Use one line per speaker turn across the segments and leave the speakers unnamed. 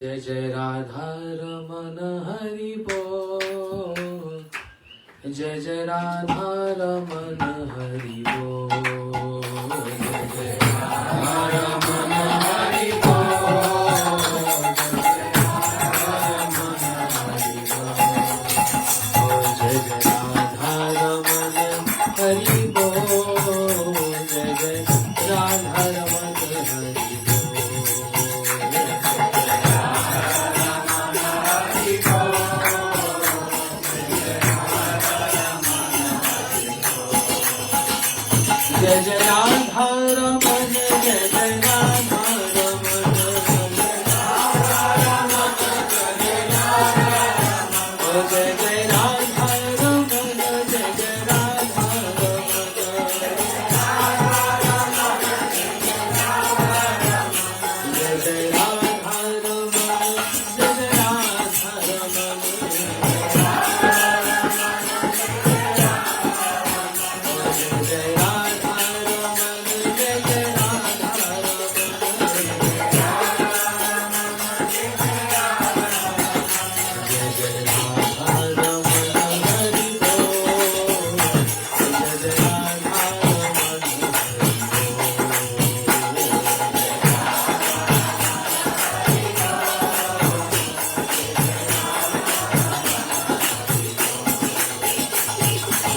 जय जय राधा रमन हरि बोल। जय जय राधा रमन हरि बोल। जय जय राधा रमन हरि बोल। जय जय राधा रमन हरि बोल। जय जय राधा रमन हरि बोल। जय जय राधा रमन जय जय राधा रमन जय जय राधा रमन जय जय राधा रमन जय जय राधा रमन जय जय राधा रमन जय Radha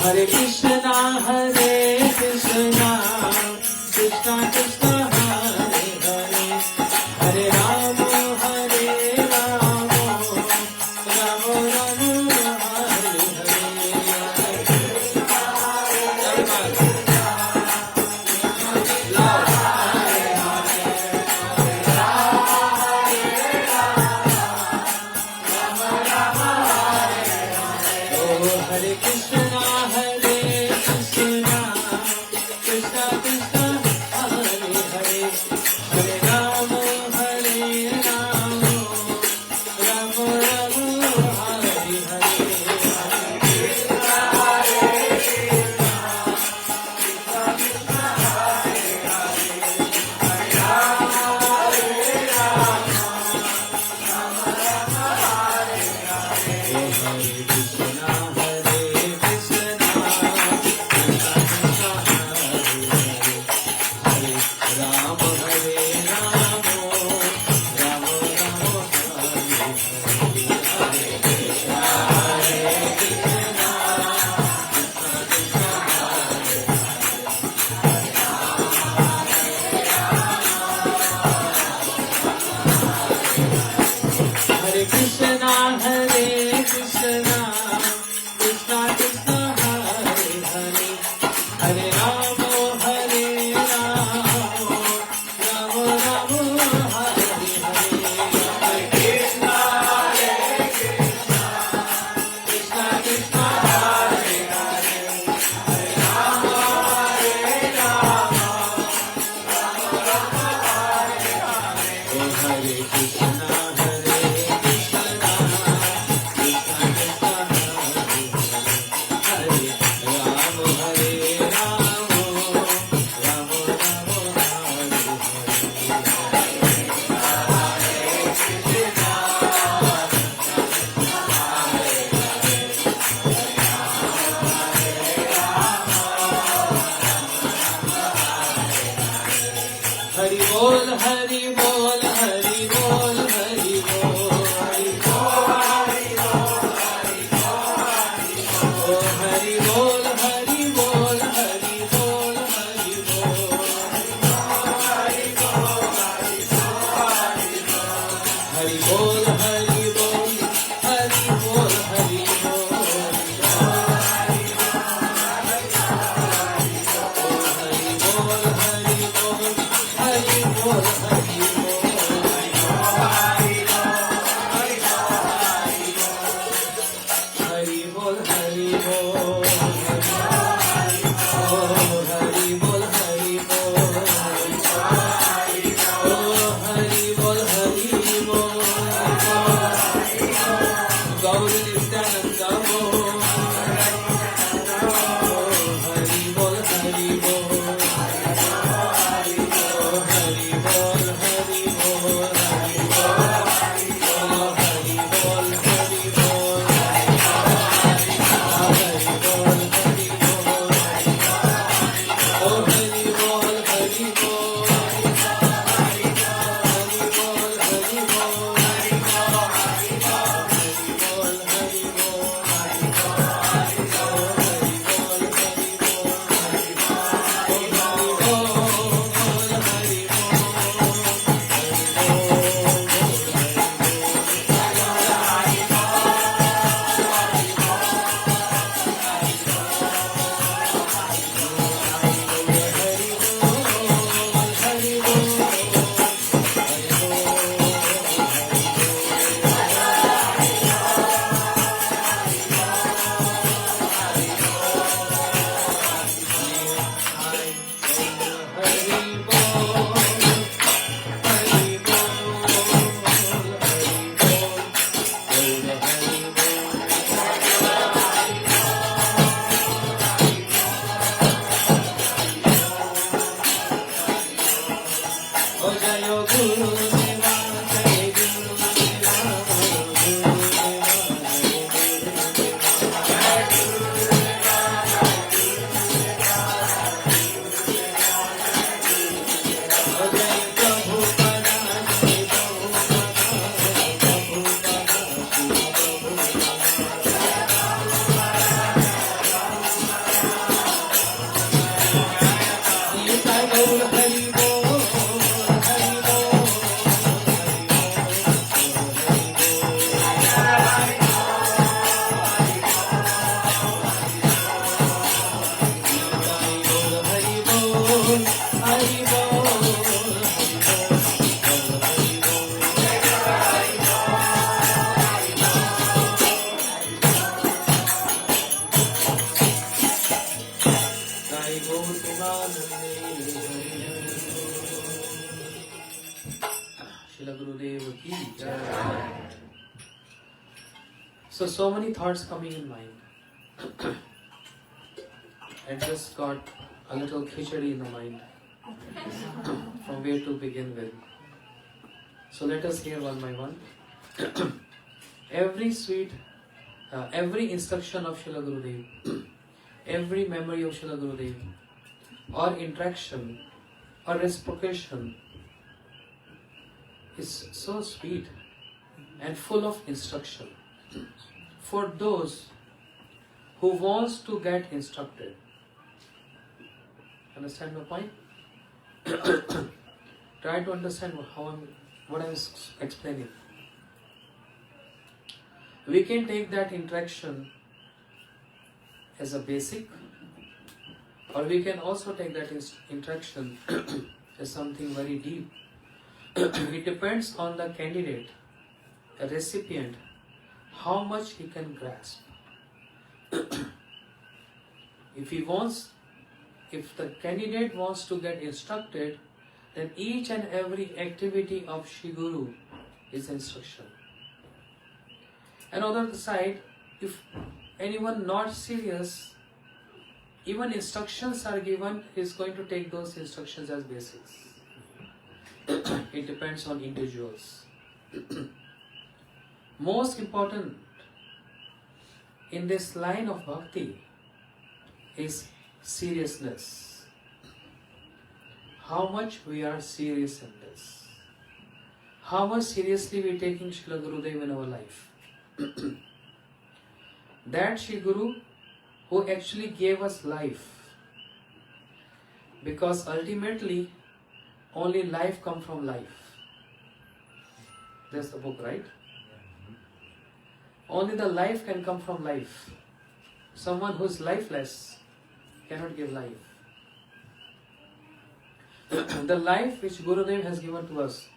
Hare Krishna, Hare Krishna, Krishna Krishna, Hare Hare, Hare Rama, Hare Rama, Rama Rama, Hare Hare. Hare Krishna, Hare Krishna, Krishna Krishna, Hare Hare, Hare Rama, Hare Rama, Rama Rama, Hare Hare. Hare Krishna, Hare Krishna, Krishna Krishna, Hare Hare, Hare Rama, Hare Rama, Rama Rama, Hare Hare. Hare Krishna, Krishna Krishna, Hare Hare, Hare Rama, Hare Rama, Rama Rama, Hare Hare. Oh Hare Krishna. Hari bol, Hari bol, Hari bol, Hari bol, Hari bol, Hari bol, Hari bol, oh Hari bol, Hari bol, Hari bol, Hari bol, Hari bol, Hari bol, Hari bol, Hari bol, Hari bol, Hari bol, So many thoughts coming in mind. I just got a little khichdi in the mind from where to begin with. So let us hear one by one. Every instruction of Srila Gurudev, every memory of Srila Gurudev, or interaction or reciprocation is so sweet and full of instruction for those who wants to get instructed. Understand my point? Try to understand what I was explaining. We can take that interaction as a basic, or we can also take that interaction as something very deep. It depends on the candidate, a recipient, how much he can grasp. If the candidate wants to get instructed, then each and every activity of Shri Guru is instruction. And on the other side, if anyone not serious, even instructions are given, he is going to take those instructions as basics. It depends on individuals. Most important in this line of bhakti is seriousness. How much we are serious in this. How much seriously we are taking Srila Gurudev in our life. That Shri Guru who actually gave us life. Because ultimately, only life comes from life. That's the book, right? Only the life can come from life. Someone who is lifeless cannot give life. The life which Gurudev has given to us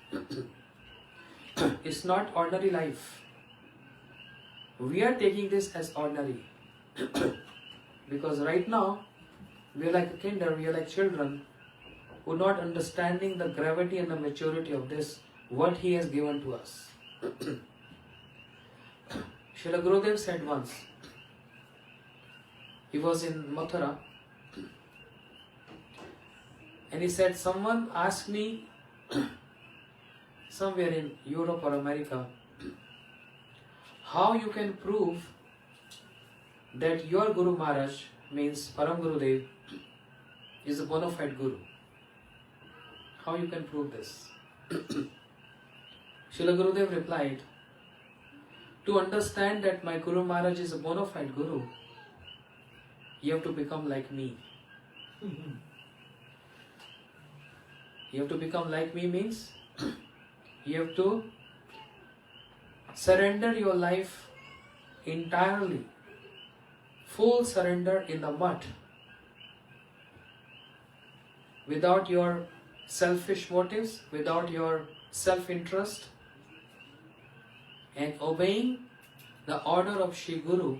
is not ordinary life. We are taking this as ordinary. Because right now, we are like a kinder, we are like children who are not understanding the gravity and the maturity of this, what he has given to us. Srila Gurudev said once, he was in Mathura, and he said, someone asked me somewhere in Europe or America, how you can prove that your Guru Maharaj, means Param Gurudev, is a bona fide Guru. How you can prove this? Srila Gurudev replied, to understand that my Guru Maharaj is a bona fide Guru, you have to become like me. You have to become like me means you have to surrender your life entirely, full surrender in the mud, without your selfish motives, without your self-interest, and obeying the order of Shri Guru,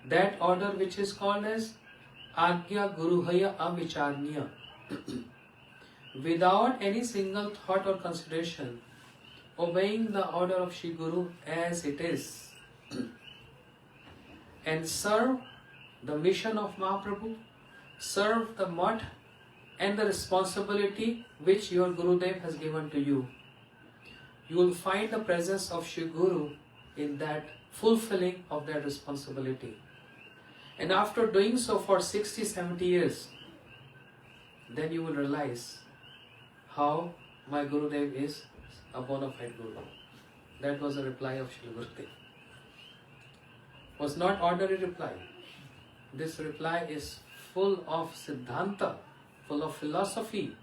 that order which is called as Agya Guruhaya Avicharnya, without any single thought or consideration, obeying the order of Shri Guru as it is, and serve the mission of Mahaprabhu, serve the mud and the responsibility which your Gurudev has given to you. You will find the presence of Shri Guru in that fulfilling of that responsibility. And after doing so for 60-70 years, then you will realize how my Gurudev is a bona fide Guru. That was the reply of Shri Gurudev. Was not ordinary reply. This reply is full of Siddhanta, full of philosophy,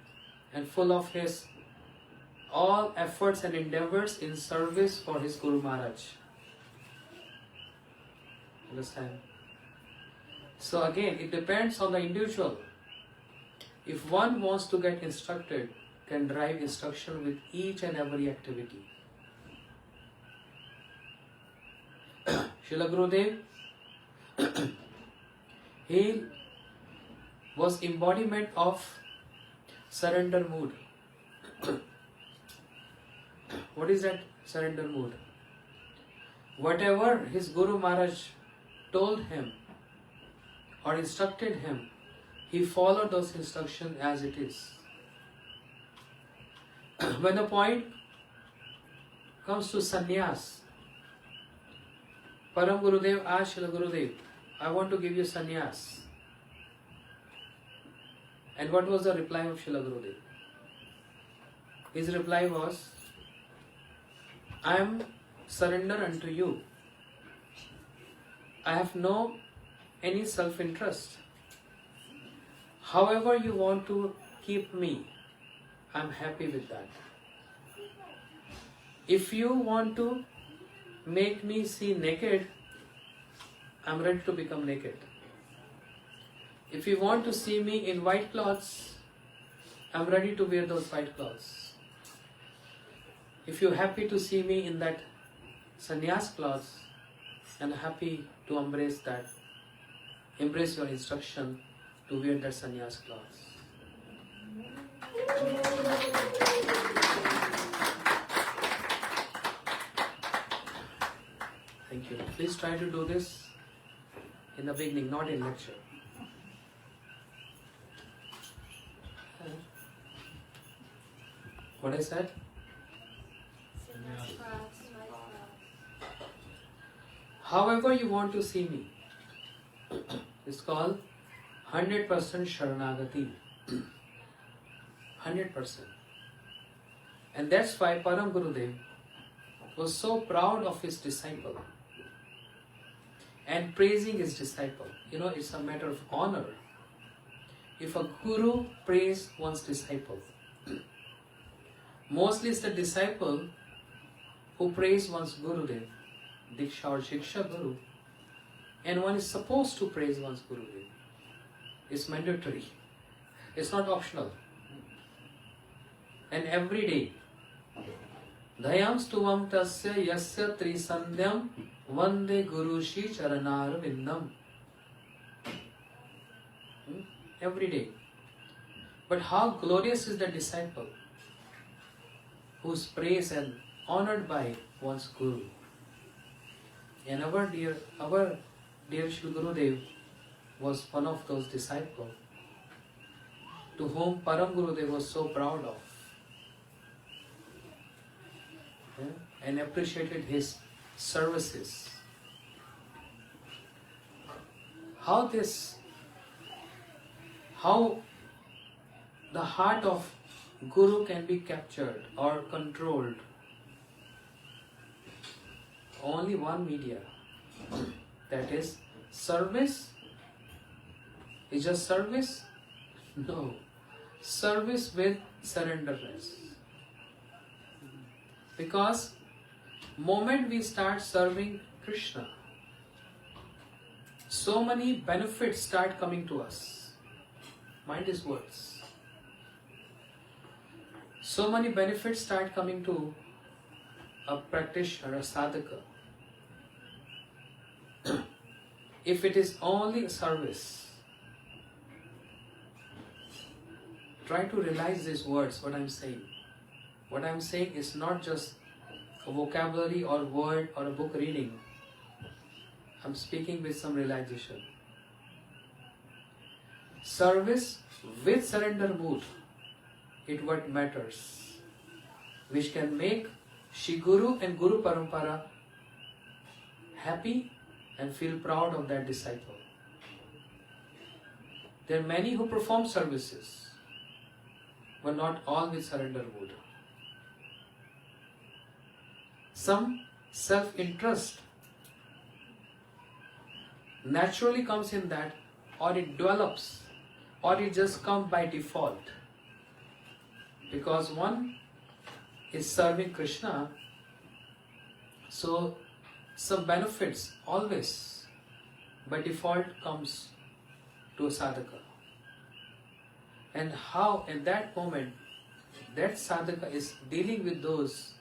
and full of his all efforts and endeavors in service for his Guru Maharaj. Understand? So again, it depends on the individual. If one wants to get instructed, can drive instruction with each and every activity. Srila Gurudev, he was embodiment of surrender mood. What is that surrender mood. Whatever his Guru Maharaj told him or instructed him, he followed those instructions as it is. When the point comes to sannyas, Param Gurudev asked Srila Gurudev, I want to give you sannyas. And what was the reply of Srila Gurudev? His reply was, I am surrender unto you. I have no any self-interest. However you want to keep me, I am happy with that. If you want to make me see naked, I am ready to become naked. If you want to see me in white clothes, I am ready to wear those white clothes. If you are happy to see me in that sannyas clothes, I am happy to embrace your instruction to wear that sannyas clothes. Thank you. Please try to do this in the beginning, not in lecture. What I said? However you want to see me. It's called 100% Sharanagati. 100%. And that's why Param Gurudev was so proud of his disciple and praising his disciple. You know, it's a matter of honor. If a guru praises one's disciple, mostly it's the disciple who praise one's Gurudev, Diksha or Shiksha Guru, and one is supposed to praise one's Gurudev. It's mandatory. It's not optional. And every day, Dayam stuvam tasya yasya trisandhyam vande gurushi charanar vindam. Every day. But how glorious is the disciple who is praised and honored by one's Guru. And our dear Shri Gurudev was one of those disciples to whom Param Gurudev was so proud of, and appreciated his services. How the heart of Guru can be captured or controlled? Only one media, that is service. Is just service? No. Service with surrenderness. Because moment we start serving Krishna, so many benefits start coming to us. Mind his words. So many benefits start coming to a practitioner, a sadhaka. If it is only a service, try to realize these words, what I'm saying. What I'm saying is not just a vocabulary or word or a book reading. I'm speaking with some realization. Service with surrender mood, it what matters, which can make Shri Guru and Guru Parampara happy and feel proud of that disciple. There are many who perform services, but not all with surrender mood. Some self-interest naturally comes in that, or it develops, or it just comes by default. Because one is serving Krishna, so some benefits always by default comes to a sadhaka. And how in that moment that sadhaka is dealing with those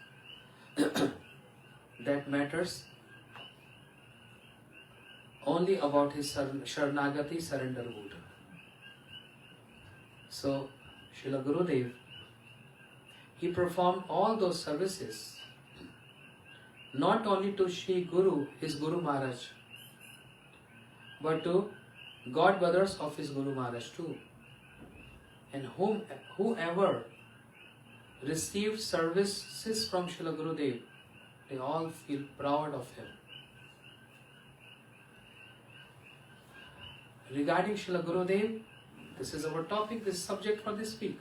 that matters only about his Sharanagati surrender mood. So Srila Gurudev, he performed all those services not only to Shri Guru, his Guru Maharaj, but to God brothers of his Guru Maharaj too. And whoever received services from Srila Gurudev, they all feel proud of him. Regarding Srila Gurudev, this is our topic, this subject for this week.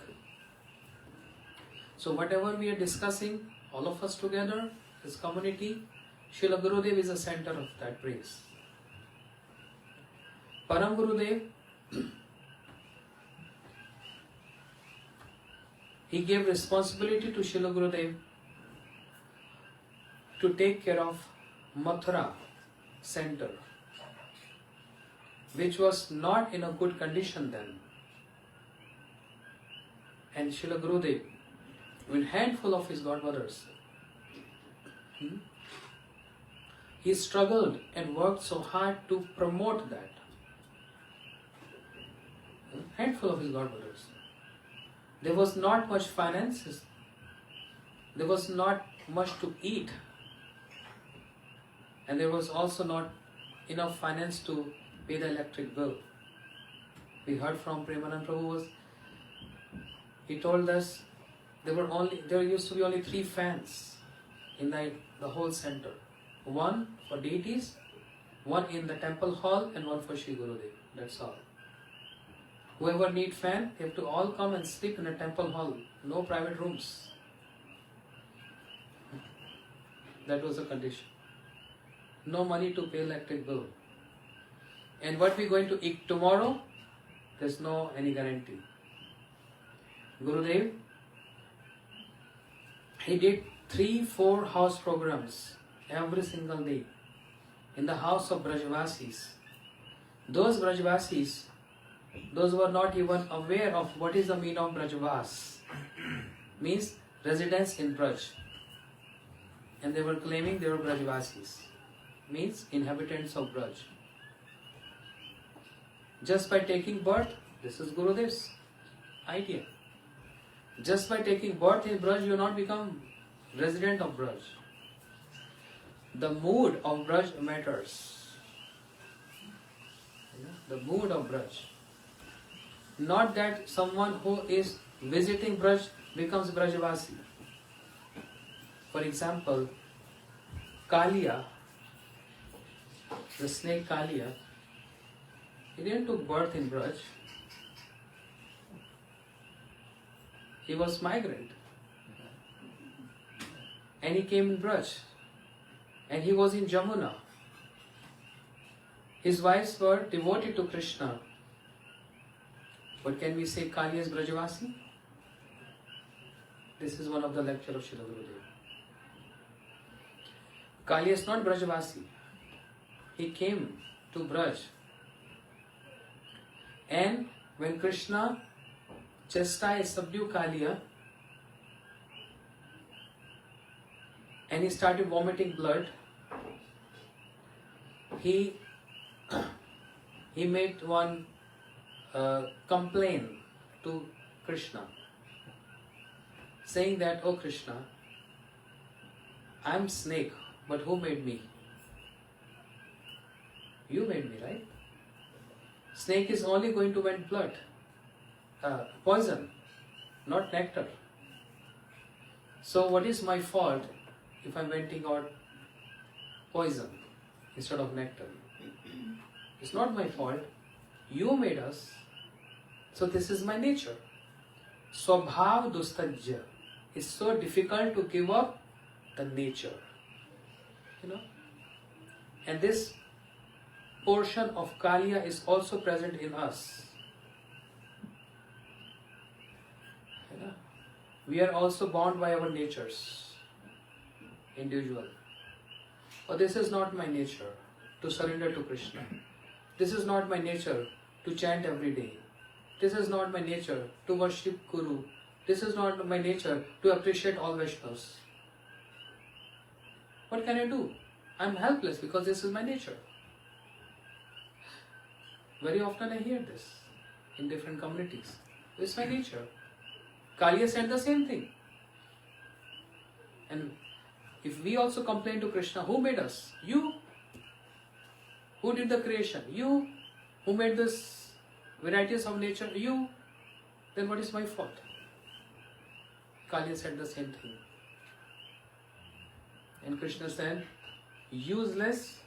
So whatever we are discussing, all of us together, this community, Srila Gurudev is the center of that praise. Param Gurudev, he gave responsibility to Srila Gurudev to take care of Mathura center, which was not in a good condition then. And Srila Gurudev, with handful of his godbrothers, he struggled and worked so hard to promote that. Handful of his godbrothers. There was not much finances. There was not much to eat. And there was also not enough finance to pay the electric bill. We heard from Premanand Prabhu, he told us there used to be only 3 fans in the whole center. One for deities, one in the temple hall, and one for Sri Gurudev. That's all. Whoever need fan, they have to all come and sleep in a temple hall. No private rooms. That was the condition. No money to pay electric bill. And what we're going to eat tomorrow, there's no any guarantee. Gurudev, he did 3-4 house programs every single day in the house of Brajvasis. Those Brajvasis, those who are not even aware of what is the meaning of Brajvas, means residence in Braj. And they were claiming they were Brajvasis, means inhabitants of Braj. Just by taking birth, this is Gurudev's idea. Just by taking birth in Braj, you will not become resident of Braj. The mood of Braj matters. The mood of Braj. Not that someone who is visiting Braj becomes Brajvasi. For example, Kalia, the snake Kalia, he didn't take birth in Braj. He was migrant. And he came in Braj. And he was in Jamuna. His wives were devoted to Krishna. But can we say Kali is Brajavasi? This is one of the lectures of Srila Gurudev. Kali is not Brajavasi. He came to Braj. And when Krishna chastised, subdued Kaliya, and he started vomiting blood, he made one complaint to Krishna, saying that, "Oh Krishna, I'm snake, but who made me? You made me, right? Snake is only going to vent blood, poison, not nectar. So what is my fault if I'm venting out poison instead of nectar? It's not my fault. You made us. So this is my nature. Swabhav dustajya. It's so difficult to give up the nature. And this portion of Kaliya is also present in us. We are also bound by our natures, individual. Oh, this is not my nature to surrender to Krishna. This is not my nature to chant every day. This is not my nature to worship Guru. This is not my nature to appreciate all Vaishnavas. What can I do? I'm helpless because this is my nature. Very often I hear this in different communities. This is my nature. Kaliya said the same thing. And If we also complain to Krishna, who made us? You. Who did the creation? You. Who made this varieties of nature? You. Then what is my fault? Kali said the same thing. And Krishna said, useless,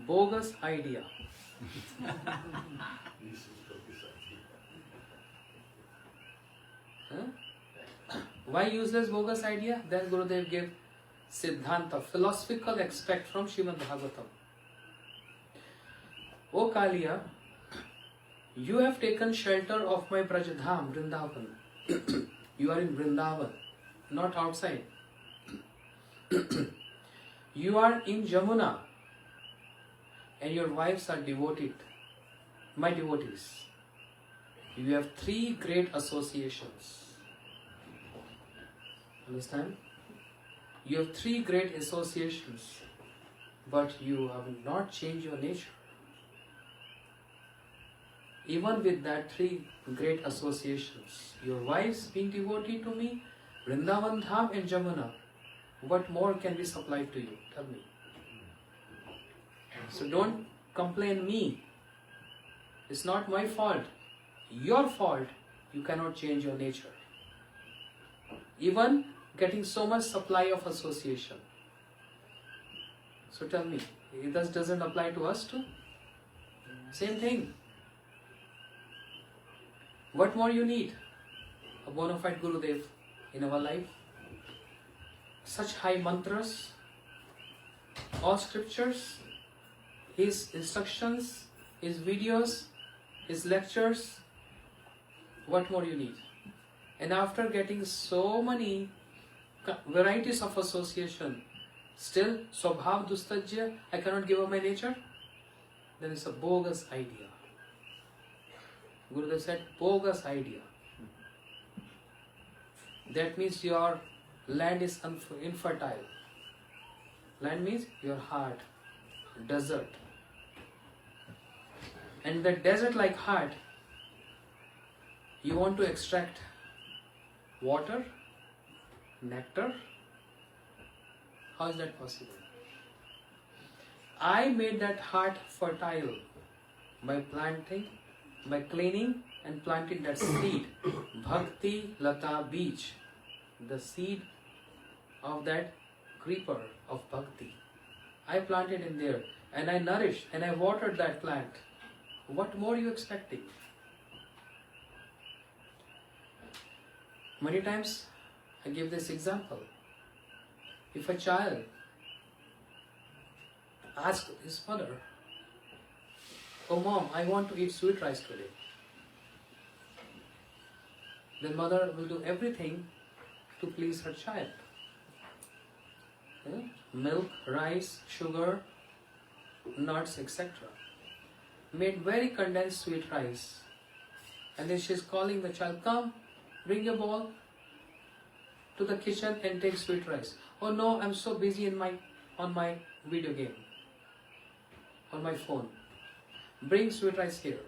bogus idea. Why useless, bogus idea? Then Gurudev gave Siddhanta, philosophical extract from Srimad Bhagavatam. O Kaliya, you have taken shelter of my Brajadham, Vrindavan. You are in Vrindavan, not outside. You are in Jamuna, and your wives are devoted, my devotees. You have 3 great associations. Understand? You have 3 great associations, but you have not changed your nature. Even with that 3 great associations, your wives being devoted to me, Vrindavan Dham and Jamuna, what more can be supplied to you? Tell me. So don't complain me. It's not my fault. Your fault. You cannot change your nature. Even getting so much supply of association. So tell me, this doesn't apply to us too? Same thing. What more you need? A bona fide Gurudev in our life. Such high mantras, all scriptures, his instructions, his videos, his lectures. What more you need? And after getting so many varieties of association, still Swabhav Dustajya, I cannot give up my nature? Then it's a bogus idea. Gurudev said, bogus idea. That means your land is infertile. Land means your heart, desert. And the desert-like heart, you want to extract water, nectar. How is that possible? I made that heart fertile by planting, by cleaning and planting that seed, Bhakti Lata Beej, the seed of that creeper of Bhakti. I planted in there and I nourished and I watered that plant. What more are you expecting? Many times I give this example. If a child asks his mother, "Oh mom, I want to eat sweet rice today," then mother will do everything to please her child. Milk, rice, sugar, nuts, etc. Made very condensed sweet rice. And then she's calling the child, "Come, bring your bowl to the kitchen and take sweet rice." "Oh no, I'm so busy on my video game, on my phone. Bring sweet rice here."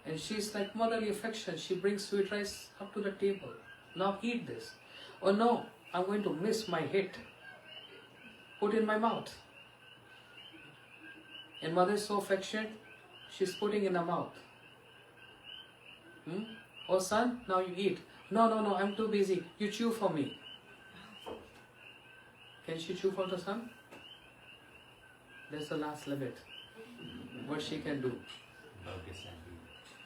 And she's like motherly affection. She brings sweet rice up to the table. "Now eat this." "Oh no, I'm going to miss my hit. Put in my mouth." And mother is so affectionate, she's putting in her mouth. "Oh son, now you eat." No, I'm too busy. You chew for me." Can she chew for the son? That's the last limit. What she can do.
Bogus idea.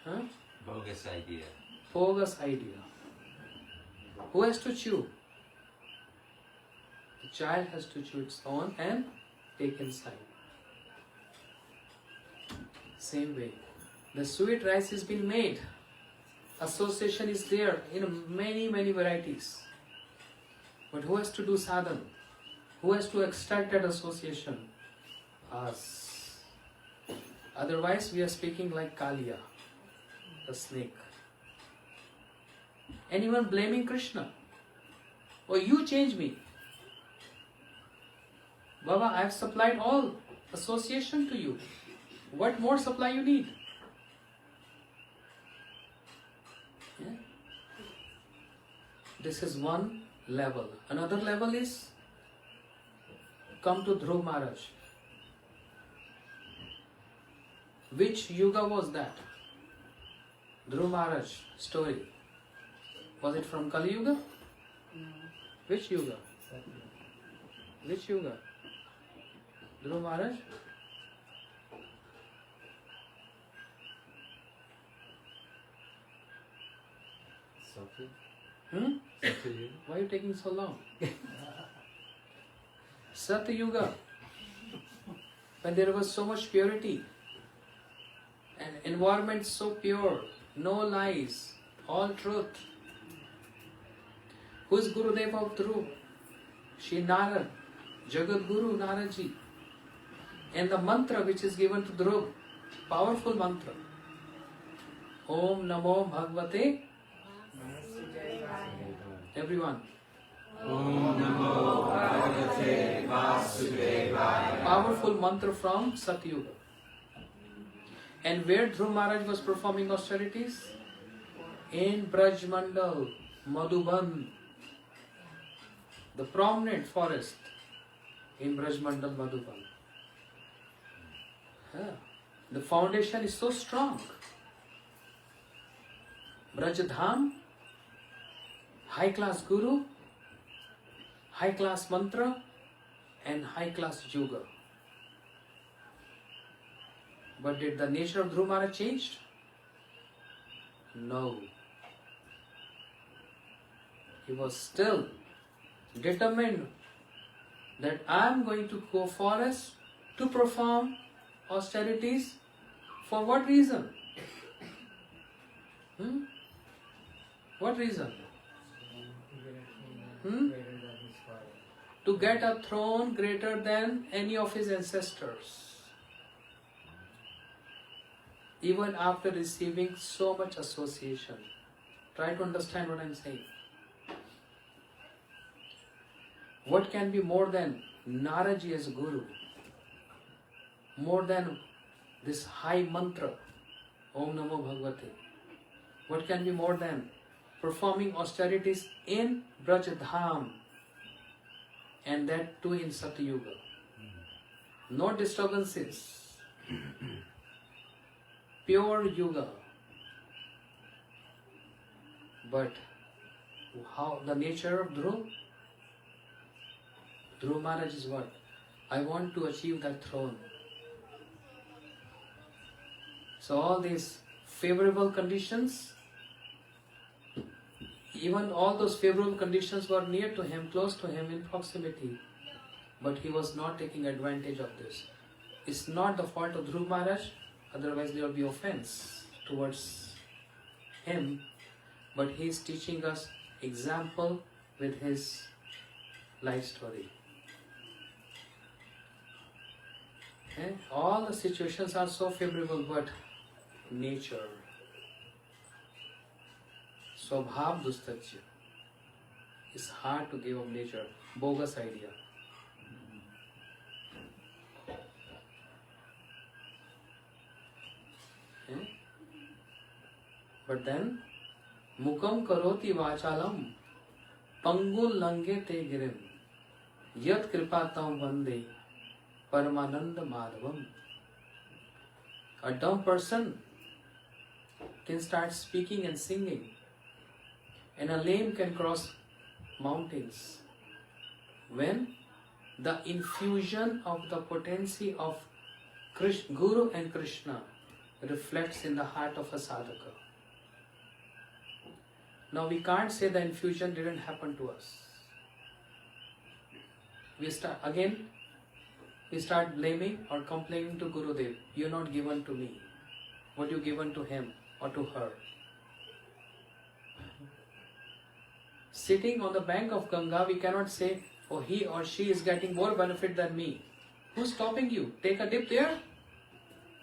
Huh?
Bogus idea.
Bogus idea. Who has to chew? The child has to chew its own and take inside. Same way. The sweet rice has been made. Association is there in many varieties. But who has to do sadhana? Who has to extract that association? Us. Otherwise we are speaking like Kaliya, the snake. Anyone blaming Krishna? "Oh, you change me. Baba, I have supplied all association to you. What more supply you need?" Yeah? This is one level. Another level is come to Dhruv Maharaj. Which yuga was that? Dhruv Maharaj story. Was it from Kali Yuga? Which yuga? Which yuga? Dhruv Maharaj?
Satya?
Hmm?
Satya?
Why are you taking so long? Satya Yuga, when there was so much purity, and environment so pure, no lies, all truth. Who is Gurudev of Dhruv? Shri Narad, Jagat Guru Naradji. And the mantra which is given to Dhruv, powerful mantra. Om Namo Bhagavate. Everyone. Powerful mantra from Satyuga. And where Dhruv Maharaj was performing austerities? In Braj Mandal, Madhuban, the prominent forest in Braj Mandal, Madhuban. The foundation is so strong. Braj-dham, high class guru, high class mantra, and high class yoga. But did the nature of Dhruv Maharaj change? No. He was still determined that I am going to go forest to perform austerities. For what reason? What reason? To get a throne greater than any of his ancestors. Even after receiving so much association. Try to understand what I am saying. What can be more than Naradji as a guru? More than this high mantra, Om Namo Bhagavate. What can be more than performing austerities in Braj-dham, and that too in Satyuga? No disturbances. Pure yoga. But how the nature of Dhruv? Dhruv Maharaj is what? I want to achieve that throne. So all these favorable conditions, even all those favorable conditions were near to him, close to him, in proximity. But he was not taking advantage of this. It's not the fault of Dhruv Maharaj, otherwise there will be offense towards him. But he is teaching us example with his life story. Okay? All the situations are so favorable, but nature, Swabhav Dustajya, it's hard to give up nature. Bogus idea. Okay? But then, Mukam karoti vachalam, pangul lange te girim, yat kripatam vande, Paramananda Madhavam. A dumb person can start speaking and singing, and a lame can cross mountains. When the infusion of the potency of Guru and Krishna reflects in the heart of a sadhaka. Now we can't say the infusion didn't happen to us. We start blaming or complaining to Gurudev. You're not given to me. What you given to him or to her? Sitting on the bank of Ganga, we cannot say, oh, he or she is getting more benefit than me. Who's stopping you? Take a dip there.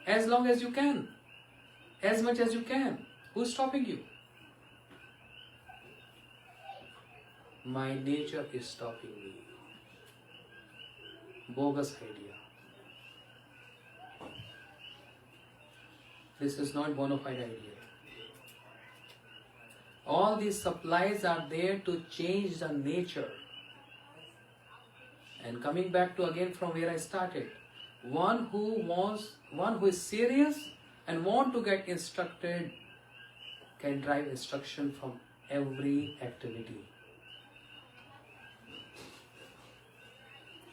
As long as you can. As much as you can. Who's stopping you? My nature is stopping me. Bogus idea. This is not bona fide idea. All these supplies are there to change the nature. And coming back to again from where I started, one who is serious and want to get instructed can drive instruction from every activity.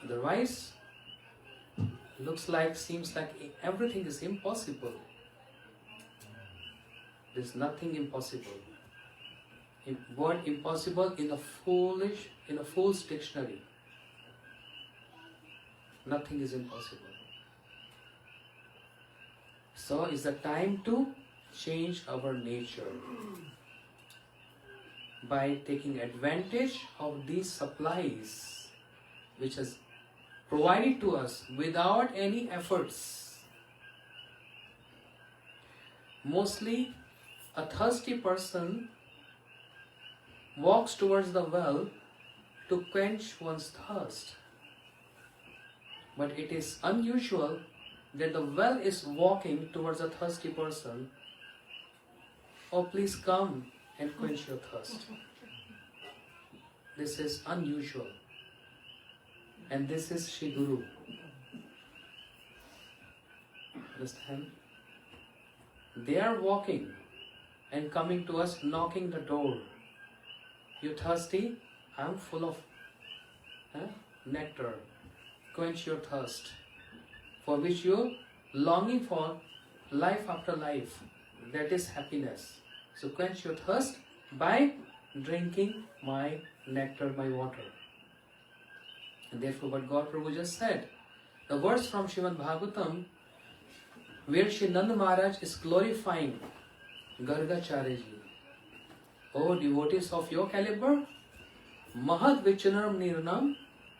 Otherwise, seems like everything is impossible. There's nothing impossible. Word impossible in a fool's dictionary. Nothing is impossible. So it's the time to change our nature by taking advantage of these supplies which is provided to us without any efforts. Mostly a thirsty person walks towards the well to quench one's thirst. But it is unusual that the well is walking towards a thirsty person. Oh, please come and quench your thirst. This is unusual. And this is Shri Guru. Understand? They are walking and coming to us, knocking the door. You thirsty? I am full of nectar. Quench your thirst, for which you longing for life after life. That is happiness. So quench your thirst by drinking my nectar, my water. And therefore what God Prabhu just said, the words from Srimad Bhagavatam, where Shri Nanda Maharaj is glorifying Gargacharya ji. O devotees of your caliber, Mahad Vichanam Nirnam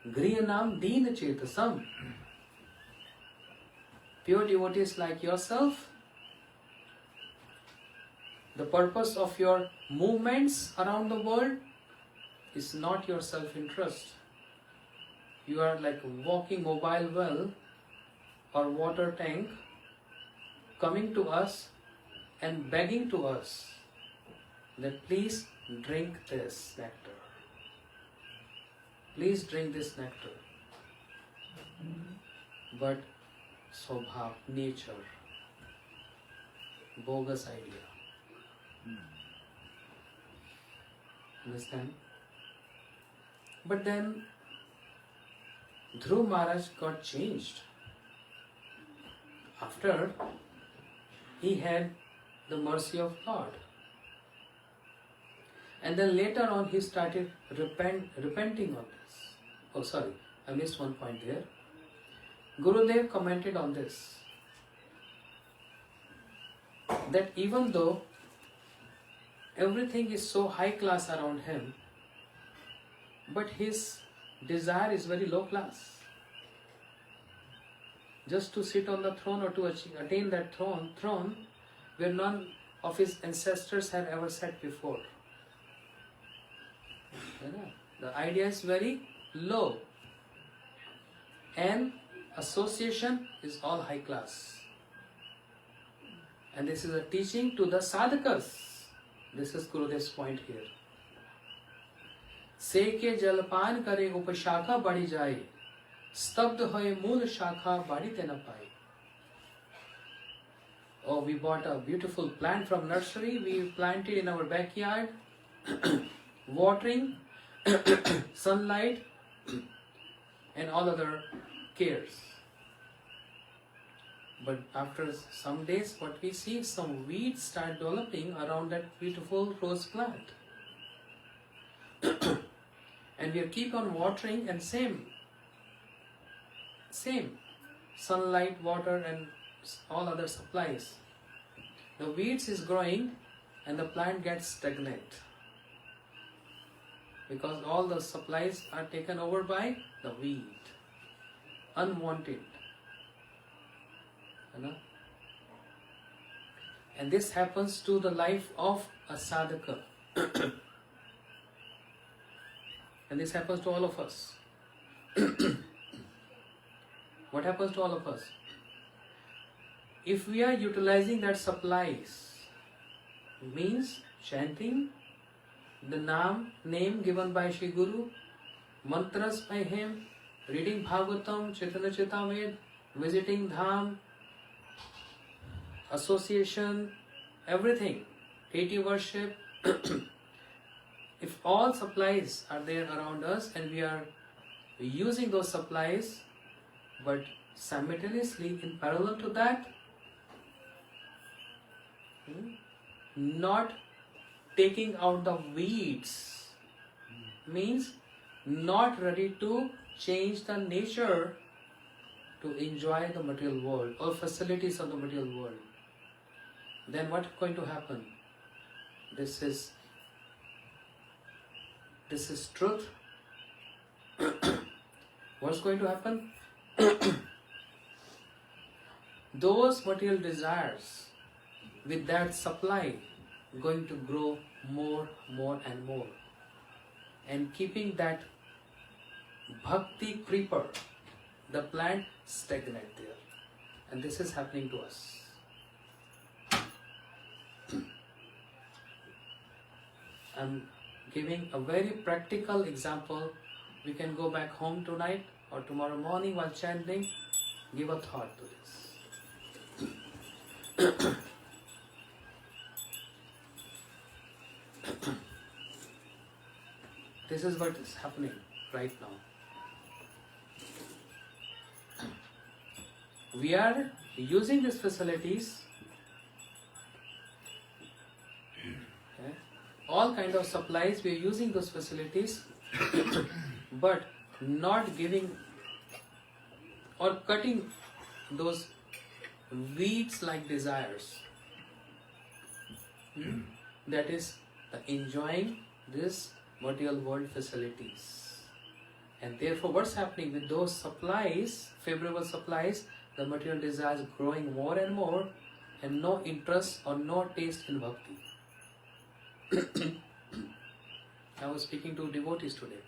Griyanam Deen Chetasam. Pure devotees like yourself, the purpose of your movements around the world is not your self-interest. You are like a walking mobile well or water tank coming to us and begging to us that please drink this nectar. Please drink this nectar. But Swabhav, nature, bogus idea. Understand? But then Dhruv Maharaj got changed after he had the mercy of God. And then later on he started repenting on this. Oh sorry, I missed one point there. Gurudev commented on this, that even though everything is so high class around him, but his desire is very low class. Just to sit on the throne or to attain that throne where none of his ancestors had ever sat before. The idea is very low, and association is all high class. And this is a teaching to the sadhakas. This is Gurudev's point here. Seke jalpan kare upashakha badi jaye, stabd hoye mool shakha badite na paye. Oh, we bought a beautiful plant from nursery. We planted in our backyard, watering, sunlight, and all other cares. But after some days, what we see, some weeds start developing around that beautiful rose plant. And we keep on watering, and same sunlight, water, and all other supplies. The weeds is growing and the plant gets stagnant because all the supplies are taken over by the weed, unwanted. And this happens to the life of a sadhaka. And this happens to all of us. What happens to all of us? If we are utilizing that supplies, means chanting, the name given by Shri Guru, mantras by him, reading Bhagavatam, Chaitanya Charitamrita, visiting Dham, association, everything, deity worship. If all supplies are there around us and we are using those supplies, but simultaneously in parallel to that, not taking out the weeds, means not ready to change the nature to enjoy the material world or facilities of the material world, then what's going to happen? This is truth. What's going to happen? Those material desires with that supply going to grow more and more, and keeping that bhakti creeper, the plant, stagnant there. And this is happening to us. I'm giving a very practical example. We can go back home tonight or tomorrow morning while chanting, give a thought to this. This is what is happening right now. We are using these facilities, all kind of supplies, we are using those facilities, but not giving or cutting those weeds like desires. That is enjoying this material world facilities. And therefore what's happening with those supplies, favorable supplies, the material desires growing more and more, and no interest or no taste in bhakti. I was speaking to devotees today.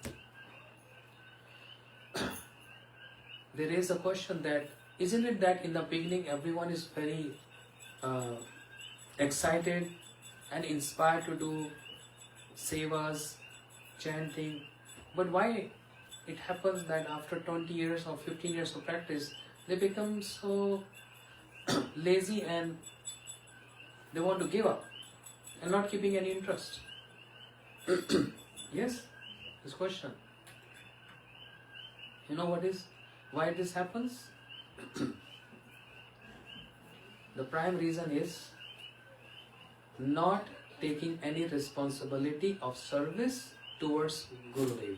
There is a question that, isn't it that in the beginning everyone is very excited and inspired to do sevas, chanting, but why it happens that after 20 years or 15 years of practice, they become so lazy and they want to give up and not keeping any interest? Yes, this question. You know why this happens? The prime reason is not taking any responsibility of service towards Gurudev.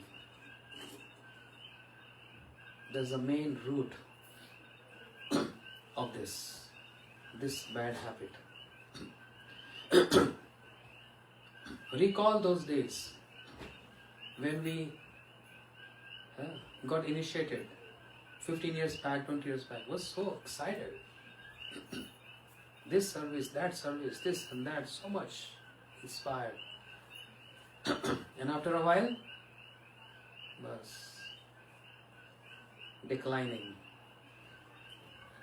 That's the main root of this bad habit. Recall those days when we got initiated 15 years back, 20 years back. Was so excited. This service, that service, this and that, so much inspired. And after a while, declining.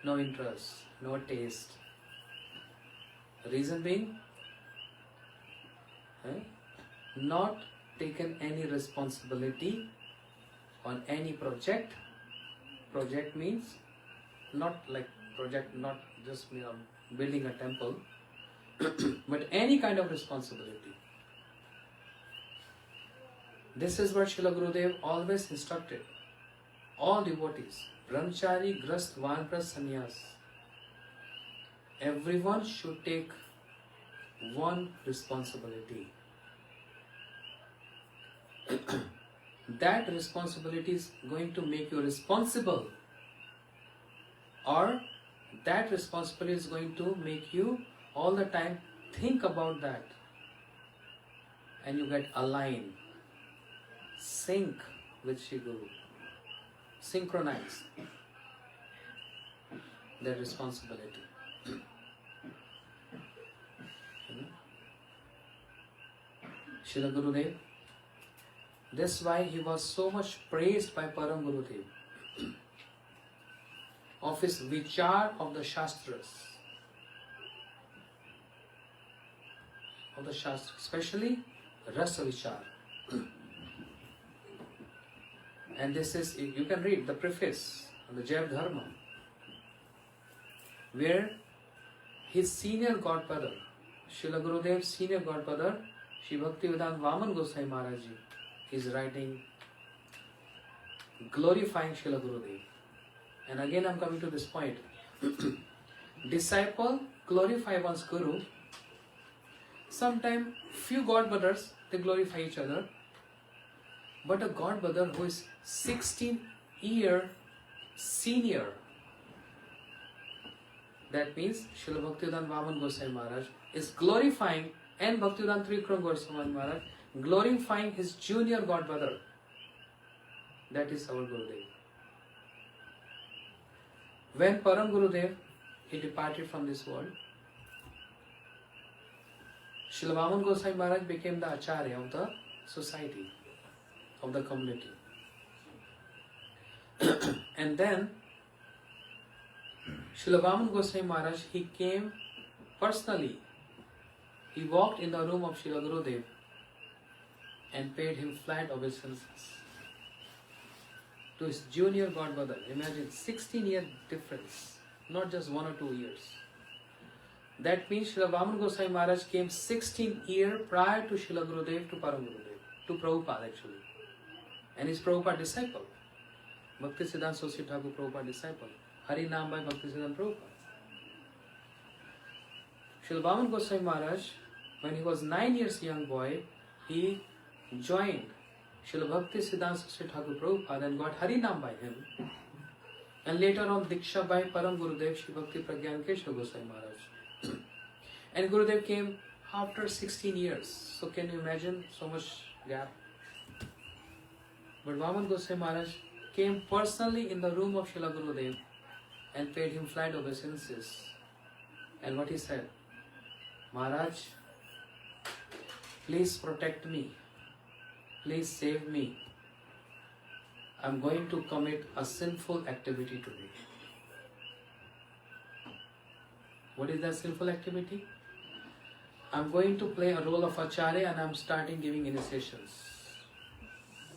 No interest, no taste. Reason being, not taken any responsibility on any project. Project means not like project, not just building a temple, but any kind of responsibility. This is what Srila Gurudev always instructed all devotees. Brahmachari, Grast, Vanprastha, Sannyas. Everyone should take one responsibility. That responsibility is going to make you responsible, or that responsibility is going to make you all the time think about that, and you get aligned, sync with Shri Guru, synchronize that responsibility. Srila Gurudev, that's why he was so much praised by Param Gurudev of his vichar of the Shastras. Especially Rasa Vichar. And this is, you can read the preface on the Jaiv Dharma, where his senior godfather, Srila Gurudev's senior godfather, Shri Bhaktivedanta Vaman Goswami Maharaj Ji, is writing glorifying Srila Gurudev. And again I am coming to this point. Disciple glorify one's Guru. Sometimes few godbrothers, they glorify each other. But a godbrother who is 16-year senior, that means Srila Bhaktivedanta Vaman Goswami Maharaj is glorifying, and Bhaktivedanta Trikram Goswami Maharaj glorifying his junior godbrother. That is our Gurudev. When Param Gurudev, he departed from this world, Srila Vaman Goswami Maharaj became the Acharya of the society, of the community. And then Srila Vaman Goswami Maharaj, he came personally. He walked in the room of Srila Gurudev and paid him flat obeisances to his junior godbrother. Imagine 16-year difference, not just 1 or 2 years. That means Srila Vaman Goswami Maharaj came 16 years prior to Srila Gurudev to Param Gurudev, to Prabhupada actually. And his Prabhupada disciple, Bhakti Siddhanta Saraswati Thakur Prabhupada disciple, Hari Nam by Bhakti Siddhanta Prabhupada. Srila Vaman Goswami Maharaj, when he was 9 years young boy, he joined Srila Bhakti Siddhanta Saraswati Thakur Prabhupada and got Hari Nam by him. And later on Diksha by Param Gurudev Shri Bhakti Pragyan Keshava Goswami Maharaj. And Gurudev came after 16 years. So can you imagine so much gap? But Vaman Goswami Maharaj came personally in the room of Srila Gurudev and paid him flat obeisances. And what he said? Maharaj, please protect me. Please save me. I am going to commit a sinful activity today. What is that sinful activity? I am going to play a role of Acharya and I am starting giving initiations.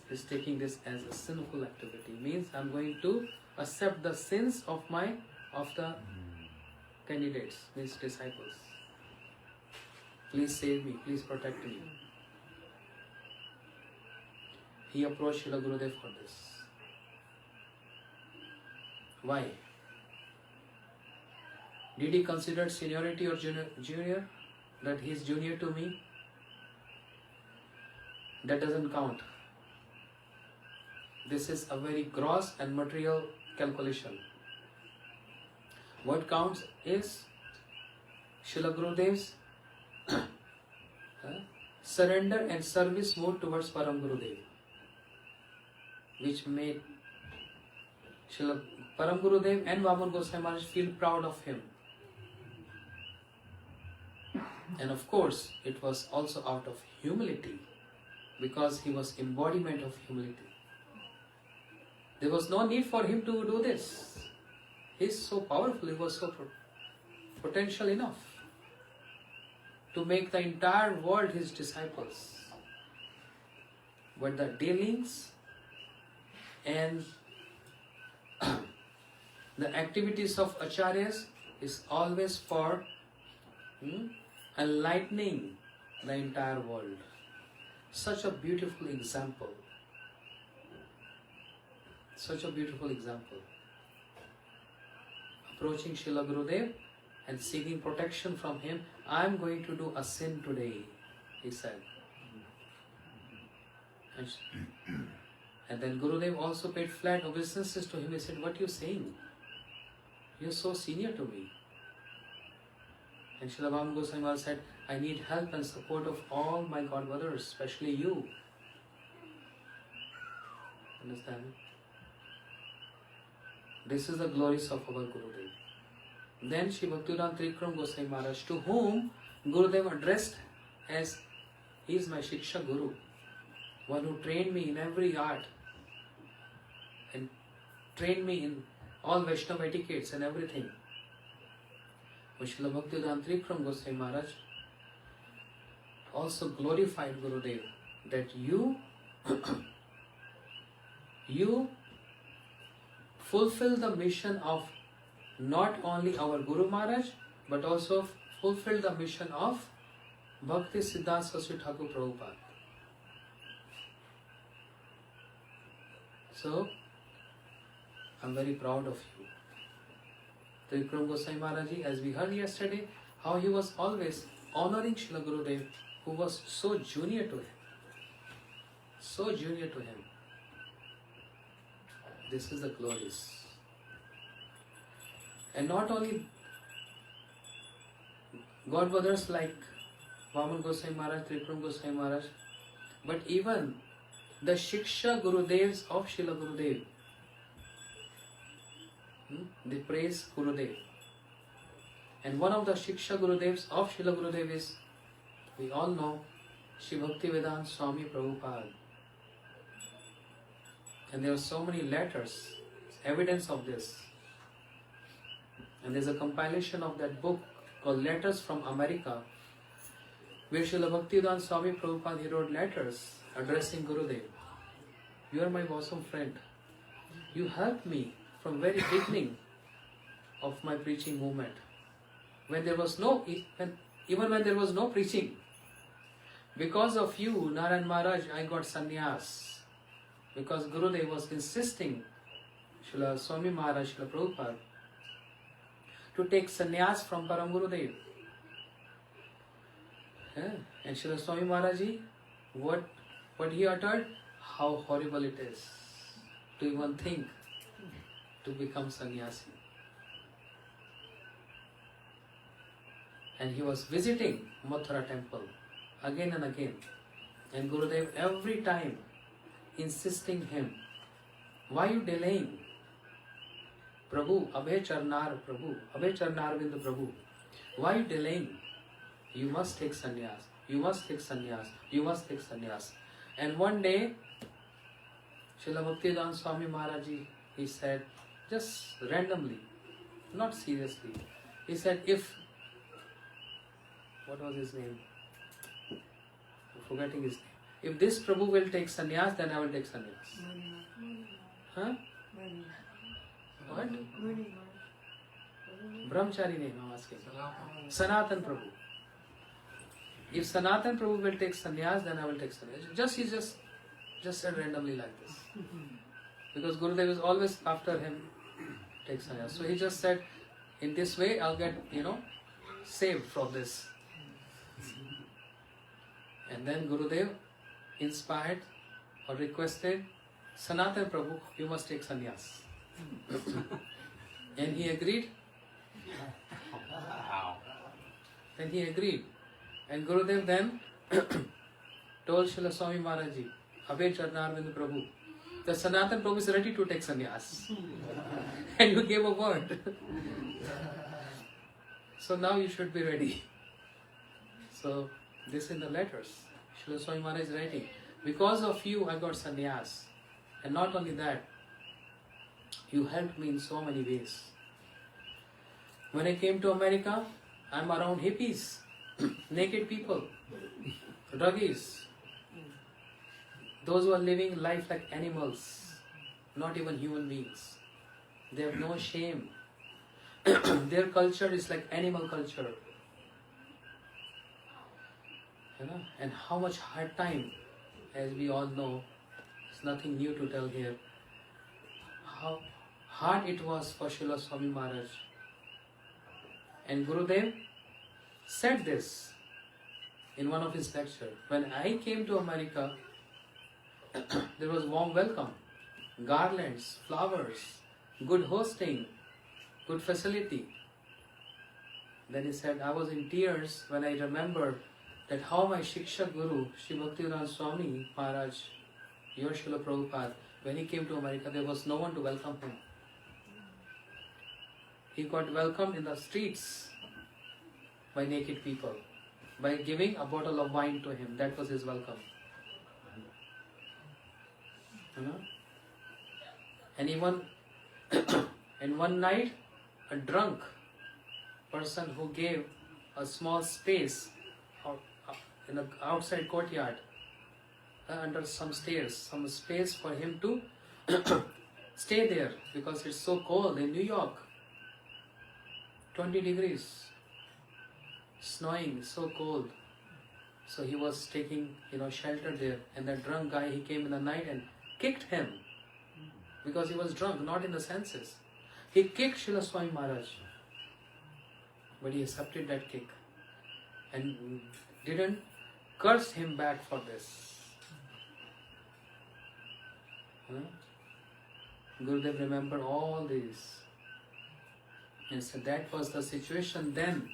He's taking this as a sinful activity. Means I am going to accept the sins of the candidates, means disciples. Please save me, please protect me. He approached Srila Gurudev for this. Why? Did he consider seniority or junior? That he is junior to me? That doesn't count. This is a very gross and material calculation. What counts is Srila Gurudev's surrender and service mode towards Param Gurudev, which made Srila Param Gurudev and Vaman Goswami Maharaj feel proud of him. And of course, it was also out of humility, because he was embodiment of humility. There was no need for him to do this. He is so powerful, he was so potential enough to make the entire world his disciples. But the dealings and the activities of acharyas is always for enlightening the entire world. Such a beautiful example. Such a beautiful example. Approaching Srila Gurudev and seeking protection from him. I am going to do a sin today, he said. And then Gurudev also paid flat obeisances to him. He said, what are you saying? You are so senior to me. And Srila Vaman Goswami Maharaj said, I need help and support of all my godbrothers, especially you. Understand? This is the glories of our Gurudev. Then Shri Bhaktivedanta Trikram Goswami Maharaj, to whom Gurudev addressed as, he is my Shiksha Guru, one who trained me in every art and trained me in all Vaishnava etiquettes and everything. But Srila Bhaktivedanta Trikram Goswami Maharaj also glorified Gurudev that you fulfill the mission of not only our Guru Maharaj but also fulfill the mission of Bhakti Siddhanta Saraswati Thakur Prabhupada. So, I'm very proud of you. Tripura Goswami Maharaj Ji, as we heard yesterday, how he was always honoring Srila Gurudev, who was so junior to him. So junior to him. This is the glorious. And not only God brothers like Vaman Goswami Maharaj, Tripura Goswami Maharaj, but even the Shiksha Gurudevs of Srila Gurudev, they praise Gurudev. And one of the Shiksha Gurudevs of Srila Gurudev is, we all know, Shri Bhaktivedanta Swami Prabhupada. And there are so many letters, evidence of this. And there's a compilation of that book called Letters from America, where Srila Bhaktivedanta Swami Prabhupada, he wrote letters addressing Gurudev. You are my bosom friend. You helped me from very beginning of my preaching movement. When there was no, even when there was no preaching, because of you, Narayan Maharaj, I got sannyas. Because Gurudev was insisting, Srila Swami Maharaj, Srila Prabhupada, to take sannyas from Param Gurudev. And Srila Swami Maharaj Ji, what he uttered, how horrible it is to even think to become sannyasi. And he was visiting Mathura temple again and again. And Gurudev every time insisting him, why you delaying? Prabhu, Abhay Charnar Prabhu, Abhay Charnar Vindu Prabhu, why you delaying? You must take sannyas, you must take sannyas, you must take sannyas. And one day, Srila Bhaktivedanta Swami Maharaj Ji, he said, just randomly, not seriously, he said, what was his name? I'm forgetting his name. If this Prabhu will take sannyas, then I will take sannyas. Huh? What? Brahmachari name I'm asking. Sanatan Prabhu. If Sanatan Prabhu will take sannyas, then I will take sannyas. He just said randomly like this. Because Gurudev is always after him take sannyas. So he just said, in this way I'll get, saved from this. And then Gurudev inspired or requested, Sanatan Prabhu, you must take sannyas. And he agreed. And he agreed. And Gurudev then told Srila Swami Maharaj Ji, Abhay Charnar Vindu Prabhu, the Sanatan Prabhu is ready to take sannyas. And you gave a word. So now you should be ready. So this in the letters. Srila Swami Maharaj is writing, because of you I got sannyas. And not only that, you helped me in so many ways. When I came to America, I'm around hippies, naked people, druggies, those who are living life like animals, not even human beings. They have no shame. Their culture is like animal culture. And how much hard time, as we all know, it's nothing new to tell here, how hard it was for Srila Swami Maharaj. And Gurudev said this in one of his lectures. When I came to America, there was warm welcome, garlands, flowers, good hosting, good facility. Then he said, I was in tears when I remembered that how my Shiksha Guru, Sri Bhaktivedanta Swami Maharaj, your Srila Prabhupada, when he came to America, there was no one to welcome him. He got welcomed in the streets by naked people, by giving a bottle of wine to him. That was his welcome. And even and one night, a drunk person who gave a small space in the outside courtyard, under some stairs, some space for him to stay there, because it's so cold in New York. 20 degrees, snowing, so cold. So he was taking, shelter there. And that drunk guy, he came in the night and kicked him because he was drunk, not in the senses. He kicked Srila Swami Maharaj, but he accepted that kick and didn't curse him back for this. Gurudev remembered all these and said that was the situation then.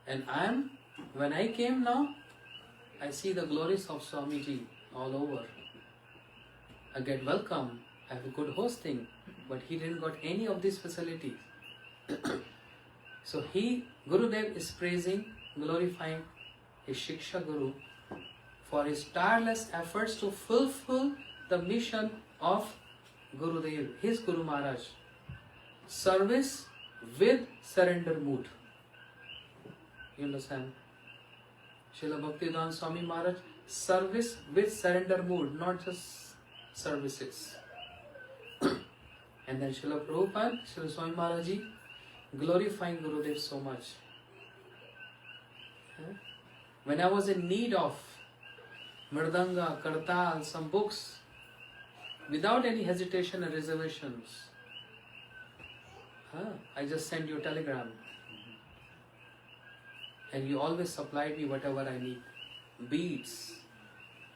And when I came now, I see the glories of Swamiji all over. I get welcome, I have a good hosting, but he didn't got any of these facilities. So Gurudev is praising, glorifying his Shiksha Guru for his tireless efforts to fulfill the mission of Gurudev, his Guru Maharaj. Service with surrender mood. You understand? Srila Bhaktivedanta Swami Maharaj, service with surrender mood, not just services. And then Srila Prabhupada, Srila Swami Maharaj ji, glorifying Gurudev so much. When I was in need of Mridanga, Kartal, some books, without any hesitation and reservations, I just sent you a telegram. And you always supplied me whatever I need. Beads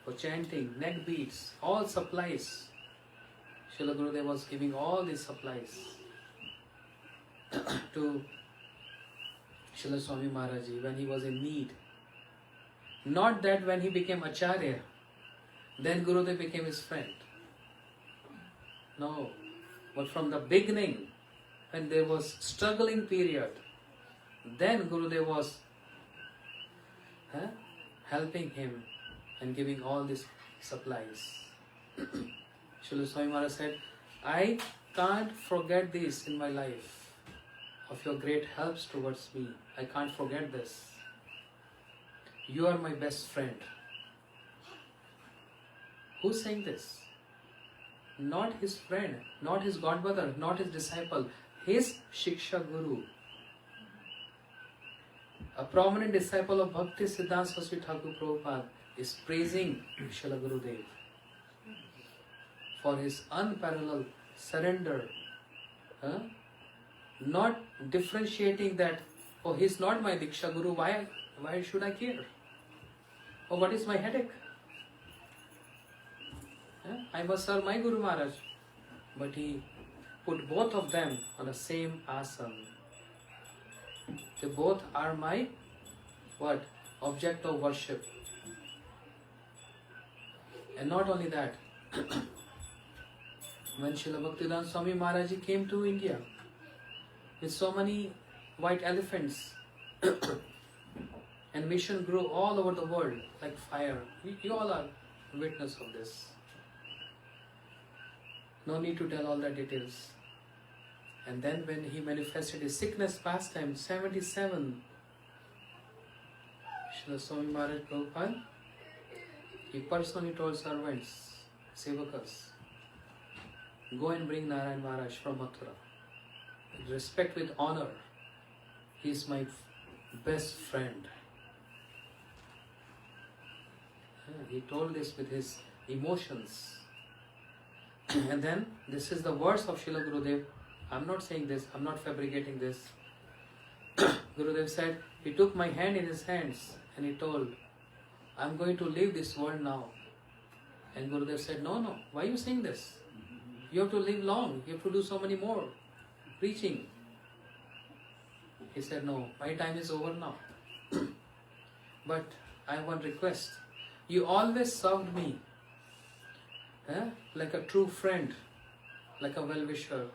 for chanting, neck beads, all supplies. Srila Gurudev was giving all these supplies to Srila Swami Maharaj ji when he was in need. Not that when he became Acharya, then Gurudev became his friend. No. But from the beginning, when there was struggling period, then Gurudev was helping him and giving all these supplies. Srila Swami Maharaj said, I can't forget this in my life, of your great helps towards me. I can't forget this. You are my best friend. Who's saying this? Not his friend, not his godbrother, not his disciple, his Shiksha Guru. A prominent disciple of Bhakti Siddhanta Saraswati Thakur Prabhupada is praising Srila Gurudev for his unparalleled surrender. Not differentiating that, oh, he's not my Diksha Guru, why should I care? Oh, what is my headache? I must serve my Guru Maharaj. But he put both of them on the same asana. They both are my object of worship. And not only that, when Srila Bhaktivedanta Swami Maharaj came to India with so many white elephants and mission grew all over the world like fire. You all are witness of this. No need to tell all the details. And then when he manifested his sickness pastime, 77, Srila Swami Maharaj Prabhupada, he personally told servants, sevakas, go and bring Narayan Maharaj from Mathura. With respect, with honor. He is my best friend. He told this with his emotions. And then, this is the words of Srila Gurudev. I'm not saying this, I'm not fabricating this. Gurudev said, he took my hand in his hands and he told, I'm going to leave this world now. And Gurudev said, no, why are you saying this? You have to live long, you have to do so many more preaching. He said, no, my time is over now. But I have one request. You always served me like a true friend, like a well-wisher.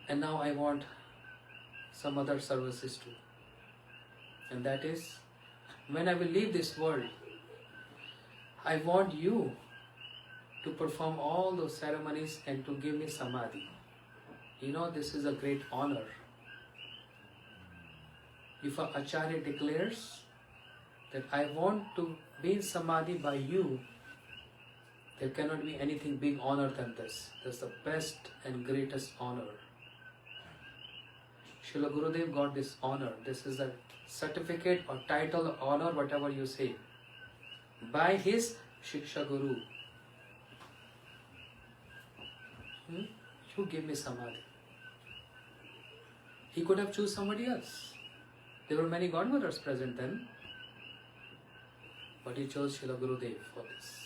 And now I want some other services too. And that is, when I will leave this world, I want you to perform all those ceremonies and to give me samadhi. You know, this is a great honor. If a Acharya declares that I want to be in Samadhi by you, there cannot be anything big honor than this. That's the best and greatest honor. Srila Gurudev got this honor. This is a certificate or title of honor, whatever you say, by his Shiksha Guru. You give me Samadhi. He could have chosen somebody else. There were many godmothers present then, but he chose Srila Gurudev for this.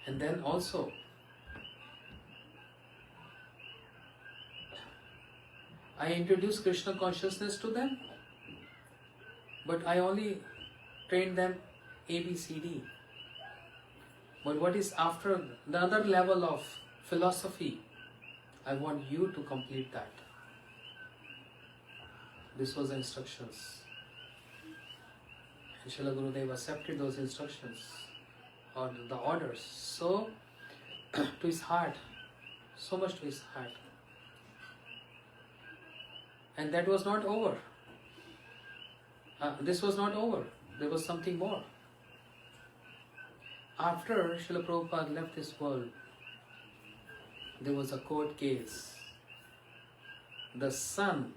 And then also, I introduced Krishna consciousness to them, but I only trained them ABCD. But what is after the other level of philosophy, I want you to complete that. This was the instructions. And Srila Gurudev accepted those instructions or the orders so to his heart, so much to his heart. And that was not over. This was not over. There was something more. After Srila Prabhupada left this world, there was a court case. The son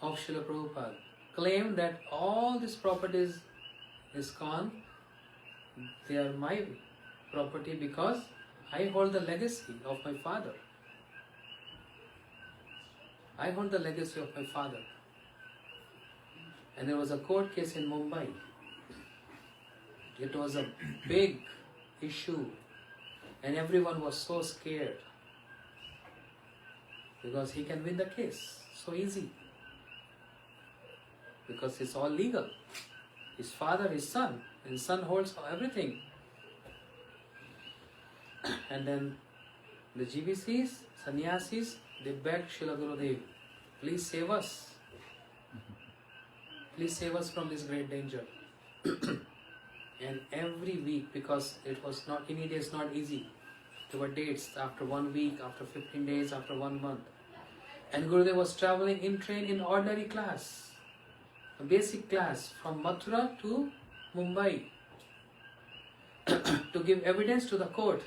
of Srila Prabhupada claimed that all these properties ISKCON, they are my property because I hold the legacy of my father. I hold the legacy of my father. And there was a court case in Mumbai. It was a big issue and everyone was so scared because he can win the case so easy because it's all legal. His father, his son, and son holds everything. And then the GBCs, sannyasis, they begged Srila Gurudev, please save us. Please save us from this great danger. And every week, because it was not, in India it's not easy. There were dates after 1 week, after 15 days, after 1 month. And Gurudev was traveling in train in ordinary class, a basic class from Mathura to Mumbai to give evidence to the court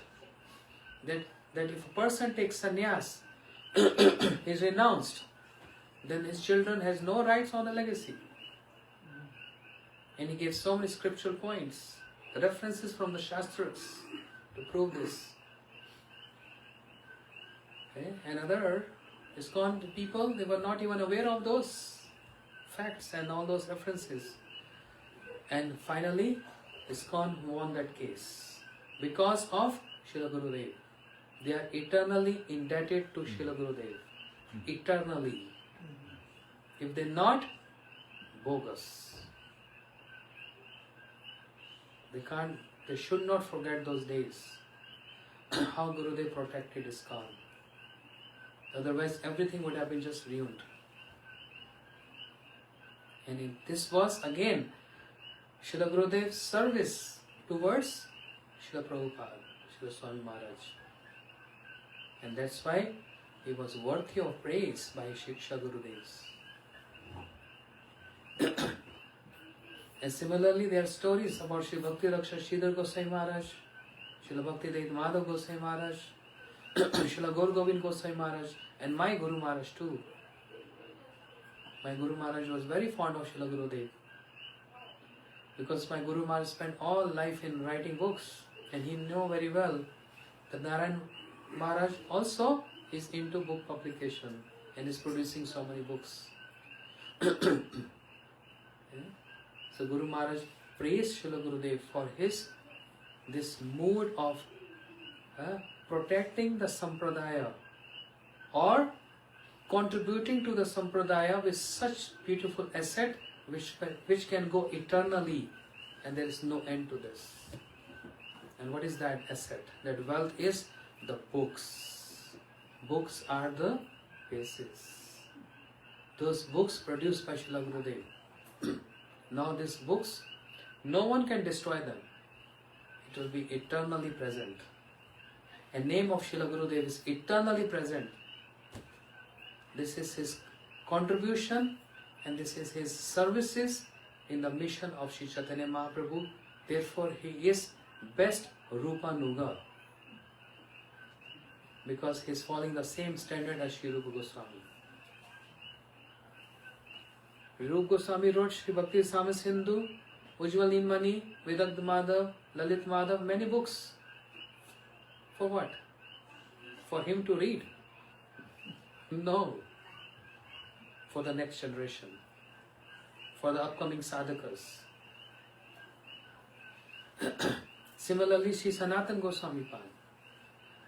that if a person takes sannyas, is renounced, then his children has no rights on the legacy. And he gave so many scriptural points, references from the Shastras to prove this. Okay? And other ISKCON people, they were not even aware of those facts and all those references. And finally, ISKCON won that case because of Srila Gurudev. They are eternally indebted to Srila Gurudev. Eternally. If they're not, bogus. They should not forget those days. How Gurudev protected ISKCON. Otherwise, everything would have been just ruined. And this was again Srila Gurudev's service towards Srila Prabhupada, Srila Swami Maharaj. And that's why he was worthy of praise by Shiksha Gurudevs. And similarly, there are stories about Sri Bhakti Raksha Sridhar Goswami Maharaj, Srila Bhakti Dait Madhav Goswami Maharaj, Srila Gaur Govind Goswami Maharaj, and my Guru Maharaj too. My Guru Maharaj was very fond of Srila Gurudev because my Guru Maharaj spent all life in writing books and he knew very well that Narayan Maharaj also is into book publication and is producing so many books. So Guru Maharaj praised Srila Gurudev for this mood of protecting the Sampradaya or contributing to the Sampradaya with such beautiful asset which can go eternally and there is no end to this. And what is that asset? That wealth is the books. Books are the basis. Those books produced by Srila Gurudev. Now these books, no one can destroy them. It will be eternally present. And name of Srila Gurudev is eternally present This is his contribution and this is his services in the mission of Sri Chaitanya Mahaprabhu. Therefore, he is best Rupa Nuga because he is following the same standard as Sri Rupa Goswami. Rupa Goswami wrote Sri Bhakti Sama Sindhu, Ujjwal Neemani, Vedanta Madhav, Lalit Madhav, many books. For what? For him to read? No. For the next generation. For the upcoming sadhakas. Similarly, Sri Sanatan Goswami Pad.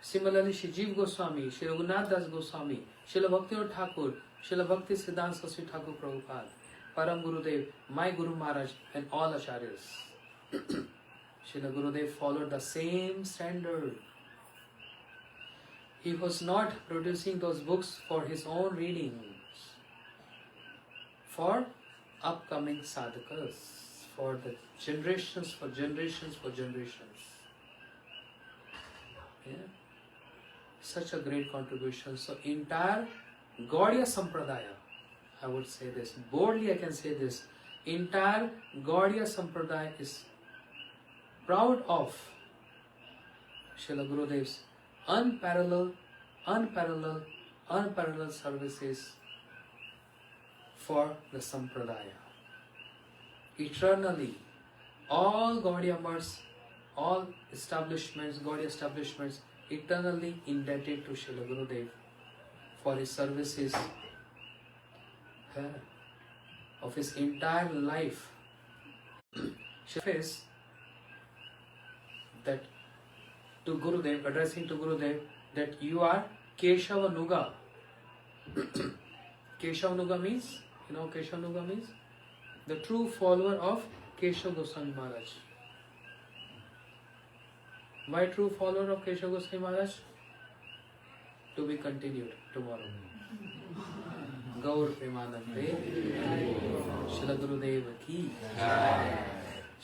Similarly, Sri Jeev Goswami, Sri Raghunath Das Goswami, Srila Bhaktivinoda Thakur, Srila Bhakti Siddhanta Saraswati Thakur Prabhupada, Param Gurudev, my Guru Maharaj, and all Acharyas. Srila Gurudev followed the same standard. He was not producing those books for his own readings, for upcoming sadhakas, for the generations, for generations, for generations. Yeah. Such a great contribution. So entire Gaudiya Sampradaya, I would say this, boldly I can say this, entire Gaudiya Sampradaya is proud of Srila Gurudev's unparalleled services for the Sampradaya. Eternally, all Gaudiya Maths, all establishments, Gaudiya establishments, eternally indebted to Srila Gurudev for his services of his entire life. Says that to Gurudev, addressing to Gurudev, that you are Keshava Nuga. Keshava Nuga means, you know Keshava Nuga means? The true follower of Keshava Goswami Maharaj. Why true follower of Keshava Goswami Maharaj? To be continued tomorrow. Gaur Premanande, Srila Gurudev ki,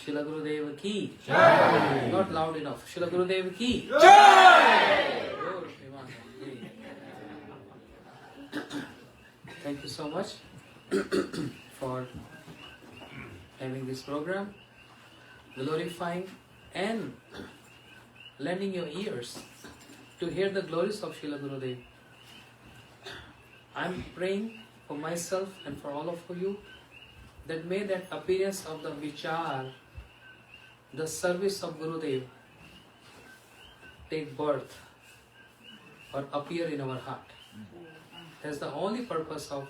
Srila Gurudev ki, not loud enough, Srila Gurudev ki, Gaur Premanande. Thank you so much for having this program, glorifying and lending your ears to hear the glories of Srila Gurudev. I am praying for myself and for all of you that may that appearance of the vichar, the service of Gurudev, take birth or appear in our heart. That's the only purpose of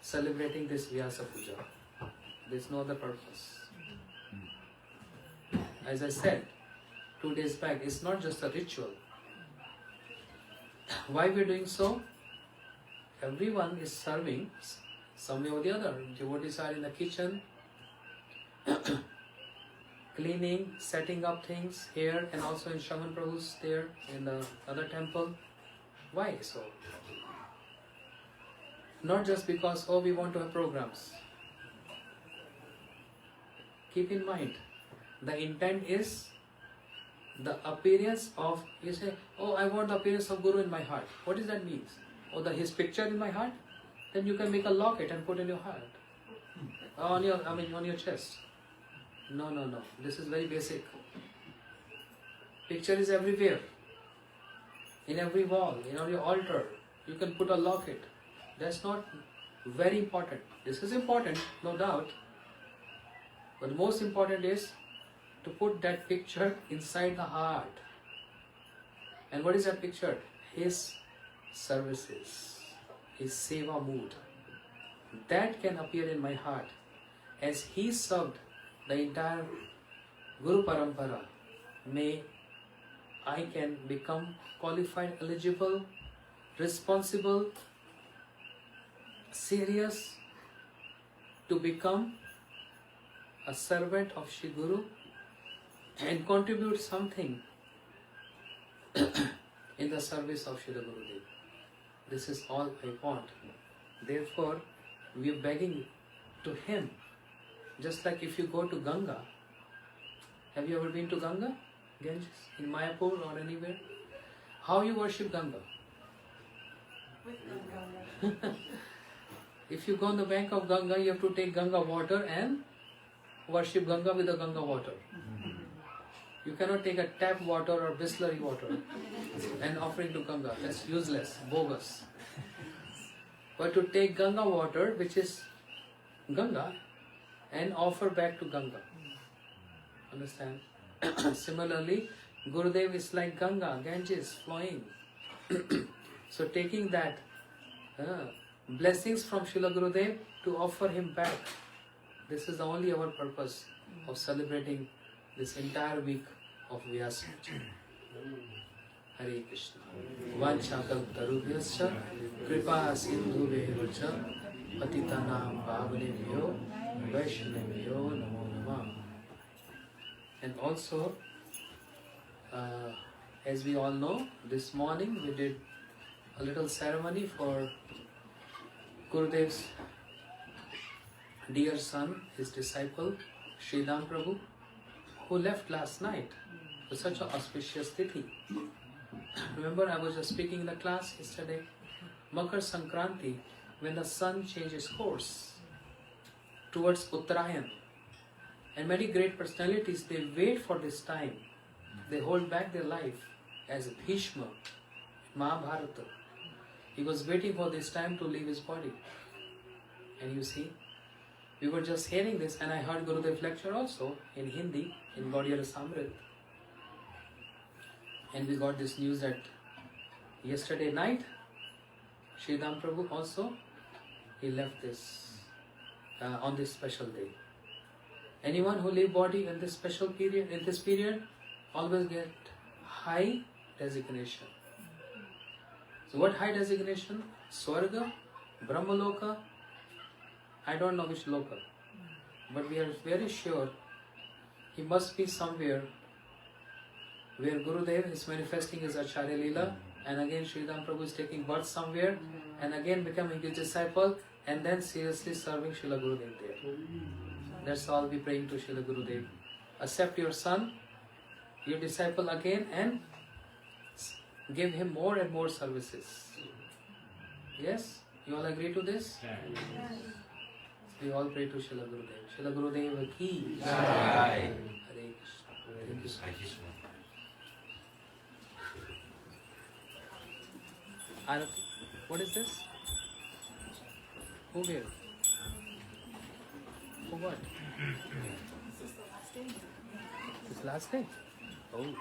celebrating this Vyasa Puja. There's no other purpose. As I said 2 days back, it's not just a ritual. Why we're doing so? Everyone is serving some way or the other. Devotees are in the kitchen, cleaning, setting up things here and also in Shaman Prabhu's there in the other temple. Why so? Not just because, oh, we want to have programs. Keep in mind, the intent is the appearance of, you say, oh, I want the appearance of Guru in my heart. What does that mean? Oh, his picture in my heart? Then you can make a locket and put in your heart. On your chest. No. This is very basic. Picture is everywhere. In every wall, in your altar. You can put a locket. That's not very important. This is important, no doubt. But the most important is to put that picture inside the heart. And what is that picture? His services, his seva mood. That can appear in my heart as he served the entire Guru Parampara. May I can become qualified, eligible, responsible, serious to become a servant of Shri Guru and contribute something in the service of Shri Gurudev. This is all I want. Therefore, we are begging to him. Just like if you go to Ganga. Have you ever been to Ganga? Ganges? In Mayapur or anywhere? How you worship Ganga? If you go on the bank of Ganga, you have to take Ganga water and worship Ganga with the Ganga water. You cannot take a tap water or Bisleri water and offering to Ganga. That's useless, bogus. But to take Ganga water, which is Ganga, and offer back to Ganga. Understand? Similarly, Gurudev is like Ganga, Ganges flowing. So taking that blessings from Srila Gurudev to offer him back. This is the only our purpose of celebrating this entire week of Vyasa. Hare Krishna. Vanchakaltarubhyascha kripa sindhubhyo patitanam pavanebhyo vaishnavyo namo namah. And also, as we all know, this morning we did a little ceremony for Gurudev's dear son, his disciple, Sridham Prabhu, who left last night with such an auspicious tithi. Remember, I was just speaking in the class yesterday, Makar Sankranti, when the sun changes course towards Uttarayan. And many great personalities, they wait for this time. They hold back their life, as Bhishma, Mahabharata. He was waiting for this time to leave his body. And you see, we were just hearing this, and I heard Gurudev lecture also in Hindi, in Gaudiya Rasamrit. And we got this news that yesterday night, Sridham Prabhu also, he left this, on this special day. Anyone who leave body in this special period, always get high designation. So what high designation? Swarga, Brahmaloka, I don't know which loka, but we are very sure he must be somewhere where Gurudev is manifesting his Acharya Leela, and again Sridham Prabhu is taking birth somewhere, and again becoming his disciple, and then seriously serving Srila Gurudev there. That's all we praying to Srila Gurudev. Accept your son, your disciple again, and give him more and more services. Yes? You all agree to this?
Yes.
We all pray to Srila Gurudev. Srila Gurudev ki Jai.
Jai.
Hare Krishna. Thank you so much. Arati. What is this? Who gave? For what? This last day? Oh.